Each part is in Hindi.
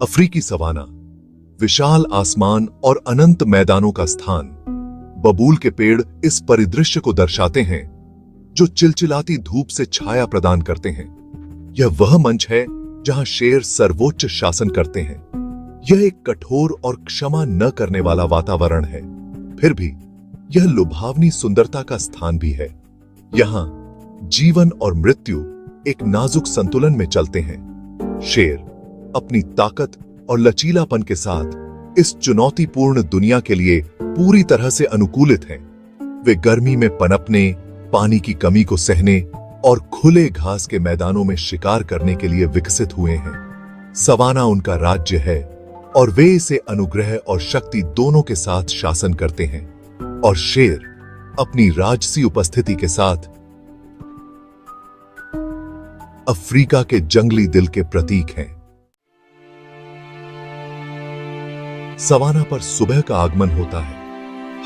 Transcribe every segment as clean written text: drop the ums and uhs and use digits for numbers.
अफ्रीकी सवाना, विशाल आसमान और अनंत मैदानों का स्थान। बबूल के पेड़ इस परिदृश्य को दर्शाते हैं जो चिलचिलाती धूप से छाया प्रदान करते हैं। यह वह मंच है जहां शेर सर्वोच्च शासन करते हैं। यह एक कठोर और क्षमा न करने वाला वातावरण है, फिर भी यह लुभावनी सुंदरता का स्थान भी है। यहां जीवन और मृत्यु एक नाजुक संतुलन में चलते हैं। शेर अपनी ताकत और लचीलापन के साथ इस चुनौतीपूर्ण दुनिया के लिए पूरी तरह से अनुकूलित हैं। वे गर्मी में पनपने, पानी की कमी को सहने और खुले घास के मैदानों में शिकार करने के लिए विकसित हुए हैं। सवाना उनका राज्य है और वे इसे अनुग्रह और शक्ति दोनों के साथ शासन करते हैं। और शेर अपनी राजसी उपस्थिति के साथ अफ्रीका के जंगली दिल के प्रतीक हैं। सवाना पर सुबह का आगमन होता है।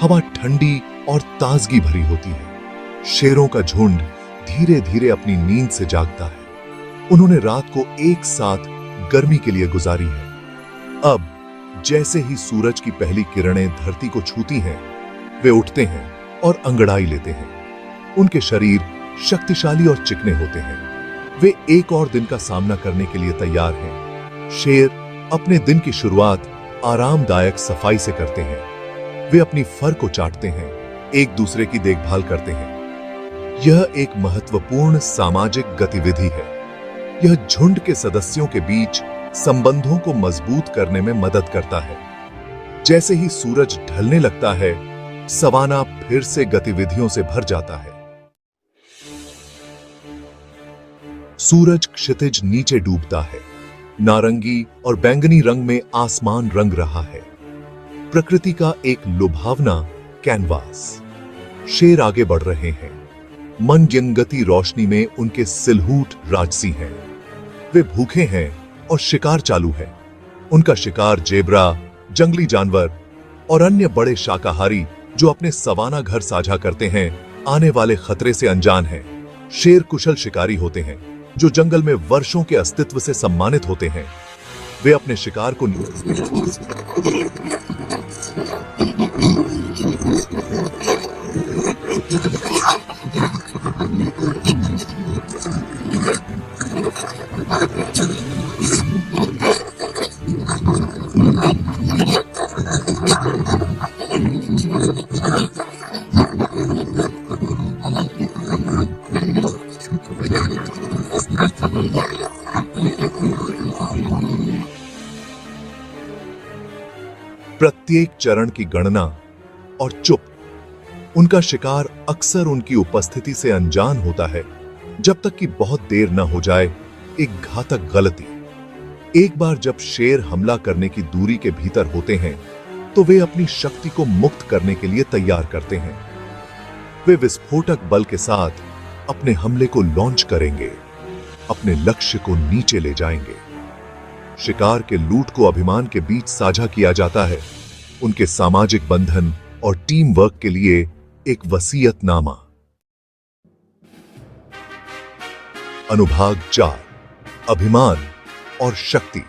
हवा ठंडी और ताजगी भरी होती है। शेरों का झुंड धीरे धीरे अपनी नींद से जागता है। उन्होंने रात को एक साथ गर्मी के लिए गुजारी है। अब जैसे ही सूरज की पहली किरणें धरती को छूती हैं, वे उठते हैं और अंगड़ाई लेते हैं। उनके शरीर शक्तिशाली और चिकने होते हैं। वे एक और दिन का सामना करने के लिए तैयार हैं। शेर अपने दिन की शुरुआत आरामदायक सफाई से करते हैं। वे अपनी फर को चाटते हैं, एक दूसरे की देखभाल करते हैं। यह एक महत्वपूर्ण सामाजिक गतिविधि है। यह झुंड के सदस्यों के बीच संबंधों को मजबूत करने में मदद करता है। जैसे ही सूरज ढलने लगता है, सवाना फिर से गतिविधियों से भर जाता है। सूरज क्षितिज नीचे डूबता है। नारंगी और बैंगनी रंग में आसमान रंग रहा है। प्रकृति का एक लुभावना कैनवास। शेर आगे बढ़ रहे हैं। मनयंगती रोशनी में उनके सिलहूट राजसी हैं। वे भूखे हैं और शिकार चालू है। उनका शिकार जेब्रा, जंगली जानवर और अन्य बड़े शाकाहारी जो अपने सवाना घर साझा करते हैं, आने वाले खतरे से अनजान हैं। शेर कुशल शिकारी होते हैं जो जंगल में वर्षों के अस्तित्व से सम्मानित होते हैं। वे अपने शिकार को प्रत्येक चरण की गणना और चुप। उनका शिकार अक्सर उनकी उपस्थिति से अनजान होता है, जब तक कि बहुत देर न हो जाए एक घातक गलती। एक बार जब शेर हमला करने की दूरी के भीतर होते हैं, तो वे अपनी शक्ति को मुक्त करने के लिए तैयार करते हैं। वे विस्फोटक बल के साथ अपने हमले को लॉन्च करेंगे, अपने लक्ष्य को नीचे ले जाएंगे। शिकार के लूट को अभिमान के बीच साझा किया जाता है, उनके सामाजिक बंधन और टीम वर्क के लिए एक वसीयतनामा। अनुभाग 4, अभिमान और शक्ति।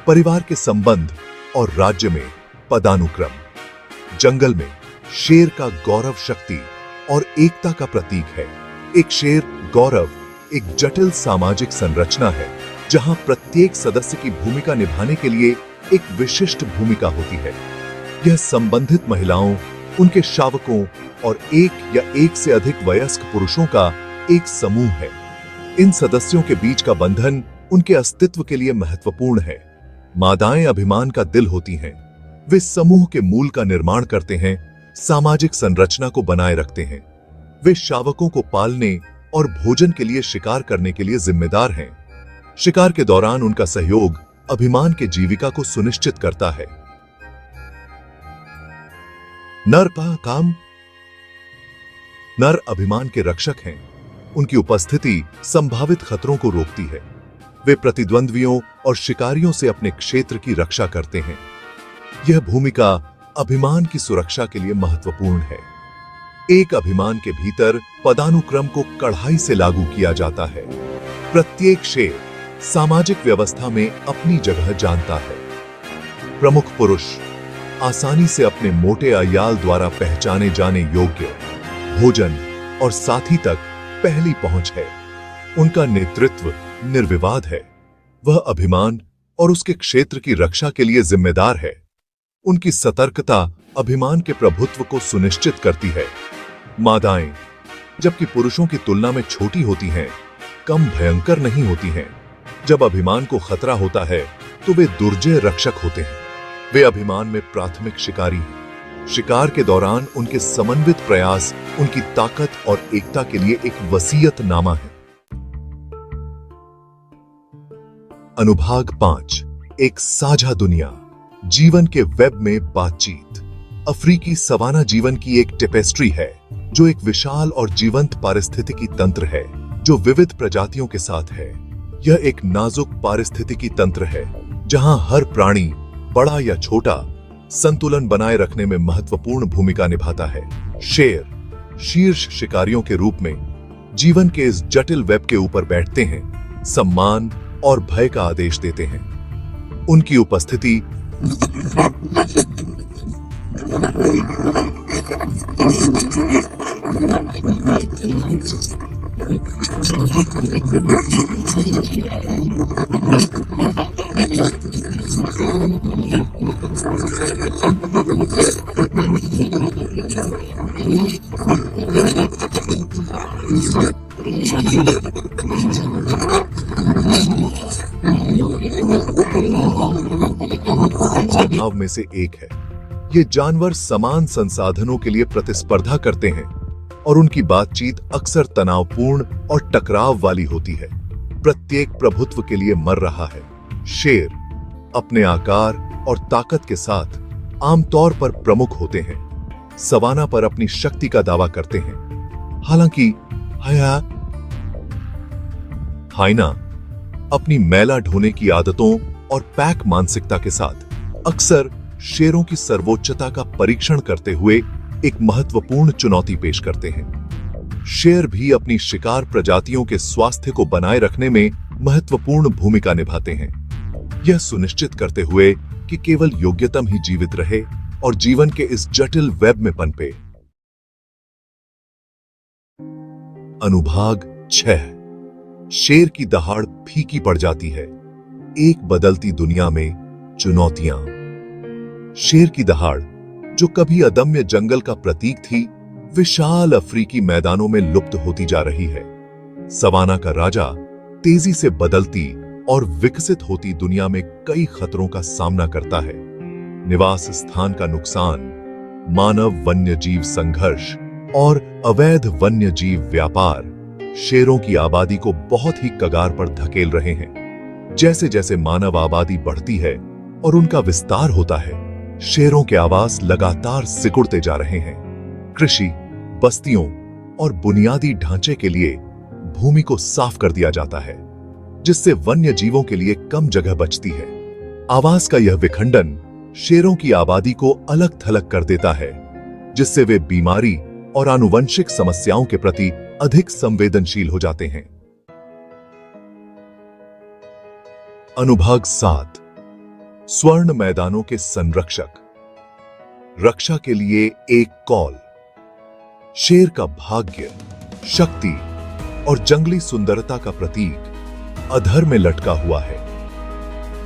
परिवार के संबंध और राज्य में पदानुक्रम। जंगल में शेर का गौरव शक्ति और एकता का प्रतीक है। एक शेर गौरव एक जटिल सामाजिक संरचना है, जहां प्रत्येक सदस्य की भूमिका निभाने के लिए एक विशिष्ट भूमिका होती है। यह संबंधित महिलाओं, उनके शावकों और एक या एक से अधिक वयस्क पुरुषों का एक समूह है। इन सदस्यों के बीच का बंधन उनके अस्तित्व के लिए महत्वपूर्ण है। मादाएं अभिमान का दिल होती हैं। वे समूह के मूल का निर्माण करते हैं, सामाजिक संरचना को बनाए रखते हैं। वे शावकों को पालने और भोजन के लिए शिकार करने के लिए जिम्मेदार हैं। शिकार के दौरान उनका सहयोग अभिमान के जीविका को सुनिश्चित करता है। नर का काम। नर अभिमान के रक्षक हैं। उनकी उपस्थिति संभावित खतरों को रोकती है। वे प्रतिद्वंद्वियों और शिकारियों से अपने क्षेत्र की रक्षा करते हैं। यह भूमिका अभिमान की सुरक्षा के लिए महत्वपूर्ण है। एक अभिमान के भीतर पदानुक्रम को कड़ाई से लागू किया जाता है। प्रत्येक शेर सामाजिक व्यवस्था में अपनी जगह जानता है। प्रमुख पुरुष, आसानी से अपने मोटे अयाल द्वारा पहचाने जाने योग्य, भोजन और साथी तक पहली पहुंच है। उनका नेतृत्व निर्विवाद है। वह अभिमान और उसके क्षेत्र की रक्षा के लिए जिम्मेदार है। उनकी सतर्कता अभिमान के प्रभुत्व को सुनिश्चित करती है। मादाएं, जबकि पुरुषों की तुलना में छोटी होती हैं, कम भयंकर नहीं होती हैं। जब अभिमान को खतरा होता है तो वे दुर्जय रक्षक होते हैं। वे अभिमान में प्राथमिक शिकारी हैं। शिकार के दौरान उनके समन्वित प्रयास उनकी ताकत और एकता के लिए एक वसीयतनामा है। अनुभाग 5, एक साझा दुनिया, जीवन के वेब में बातचीत। अफ्रीकी सवाना जीवन की एक टेपेस्ट्री है, जो एक विशाल और जीवंत पारिस्थितिकी तंत्र है जो विविध प्रजातियों के साथ है। यह एक नाजुक पारिस्थितिकी तंत्र है जहां हर प्राणी, बड़ा या छोटा, संतुलन बनाए रखने में महत्वपूर्ण भूमिका निभाता है। शेर शीर्ष शिकारियों के रूप में जीवन के इस जटिल वेब के ऊपर बैठते हैं, सम्मान और भय का आदेश देते हैं। उनकी उपस्थिति भाव में से एक है। ये जानवर समान संसाधनों के लिए प्रतिस्पर्धा करते हैं और उनकी बातचीत अक्सर तनावपूर्ण और टकराव वाली होती है। प्रत्येक प्रभुत्व के लिए मर रहा है। शेर अपने आकार और ताकत के साथ आमतौर पर प्रमुख होते हैं, सवाना पर अपनी शक्ति का दावा करते हैं। हालांकि हाइना अपनी मैला ढोने की आदतों और पैक मानसिकता के साथ अक्सर शेरों की सर्वोच्चता का परीक्षण करते हुए एक महत्वपूर्ण चुनौती पेश करते हैं। शेर भी अपनी शिकार प्रजातियों के स्वास्थ्य को बनाए रखने में महत्वपूर्ण भूमिका निभाते हैं, यह सुनिश्चित करते हुए कि केवल योग्यतम ही जीवित रहे और जीवन के इस जटिल वेब में पनपे। अनुभाग 6, शेर की दहाड़ फीकी पड़ जाती है। एक बदलती दुनिया में चुनौतियां। शेर की दहाड़, जो कभी अदम्य जंगल का प्रतीक थी, विशाल अफ्रीकी मैदानों में लुप्त होती जा रही है। सवाना का राजा तेजी से बदलती और विकसित होती दुनिया में कई खतरों का सामना करता है। निवास स्थान का नुकसान, मानव वन्यजीव संघर्ष और अवैध वन्यजीव व्यापार शेरों की आबादी को बहुत ही कगार पर धकेल रहे हैं। जैसे जैसे मानव आबादी बढ़ती है और उनका विस्तार होता है, शेरों के आवास लगातार सिकुड़ते जा रहे हैं। कृषि, बस्तियों और बुनियादी ढांचे के लिए भूमि को साफ कर दिया जाता है, जिससे वन्य जीवों के लिए कम जगह बचती है। आवास का यह विखंडन शेरों की आबादी को अलग थलग कर देता है, जिससे वे बीमारी और आनुवंशिक समस्याओं के प्रति अधिक संवेदनशील हो जाते हैं। अनुभाग 7, स्वर्ण मैदानों के संरक्षक। रक्षा के लिए एक कॉल। शेर का भाग्य, शक्ति और जंगली सुंदरता का प्रतीक अधर में लटका हुआ है।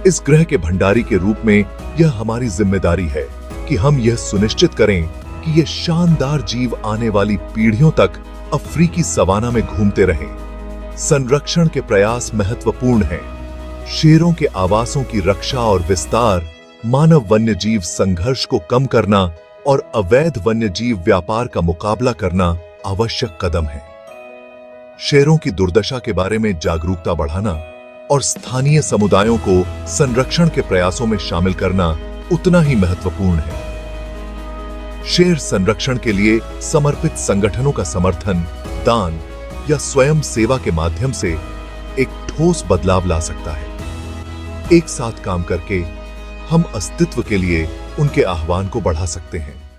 इस ग्रह के भंडारी के रूप में यह हमारी जिम्मेदारी है कि हम यह सुनिश्चित करें कि ये शानदार जीव आने वाली पीढ़ियों तक अफ्रीकी सवाना में घूमते रहें। संरक्षण के प्रयास महत्वपूर्ण हैं। शेरों के आवासों की रक्षा और विस्तार, मानव वन्यजीव संघर्ष को कम करना और अवैध वन्यजीव व्यापार का मुकाबला करना आवश्यक कदम है। शेरों की दुर्दशा के बारे में जागरूकता बढ़ाना और स्थानीय समुदायों को संरक्षण के प्रयासों में शामिल करना उतना ही महत्वपूर्ण है। शेर संरक्षण के लिए समर्पित संगठनों का समर्थन, दान या स्वयं सेवा के माध्यम से एक ठोस बदलाव ला सकता है। एक साथ काम करके हम अस्तित्व के लिए उनके आह्वान को बढ़ा सकते हैं।